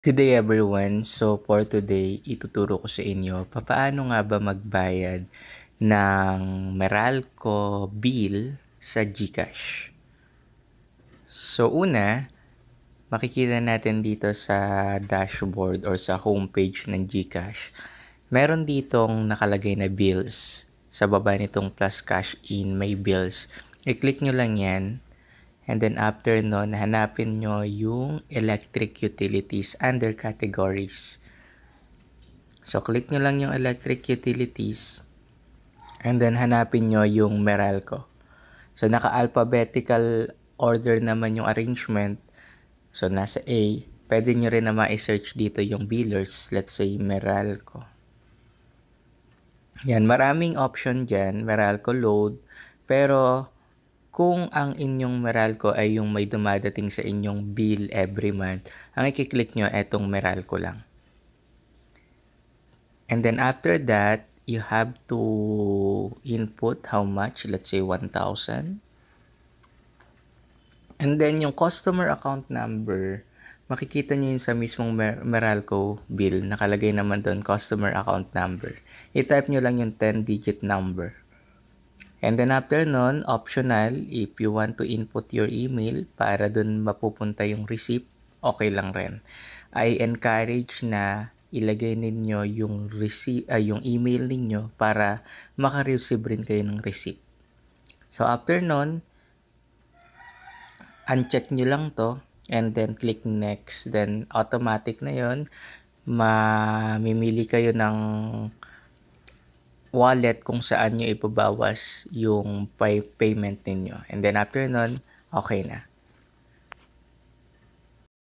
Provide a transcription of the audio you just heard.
Good day everyone. So for today, ituturo ko sa inyo papaano nga ba magbayad ng Meralco bill sa GCash. So una, makikita natin dito sa dashboard or sa homepage ng GCash. Meron ditong nakalagay na bills. Sa baba nitong plus cash in, may bills. I-click nyo lang yan. And then after nun, hanapin nyo yung electric utilities under categories. So click nyo lang yung electric utilities. And then hanapin nyo yung Meralco. So naka-alphabetical order naman yung arrangement. So nasa A, pwede nyo rin na ma-search dito yung billers. Let's say Meralco. Yan, maraming option dyan. Meralco load. Pero kung ang inyong Meralco ay yung may dumadating sa inyong bill every month, ang i-click nyo etong Meralco lang. And then after that, you have to input how much, let's say 1,000. And then yung customer account number, makikita nyo yun sa mismong Meralco bill. Nakalagay naman doon customer account number. I-type nyo lang yung 10-digit number. And then after nun, optional, if you want to input your email para dun mapupunta yung receipt, okay lang rin. I encourage na ilagay ninyo yung yung email ninyo para maka-receive rin kayo ng receipt. So after nun, uncheck nyo lang to and then click next. Then automatic na yon, mamimili kayo ng wallet kung saan nyo ipabawas yung payment ninyo. And then after nun, okay na.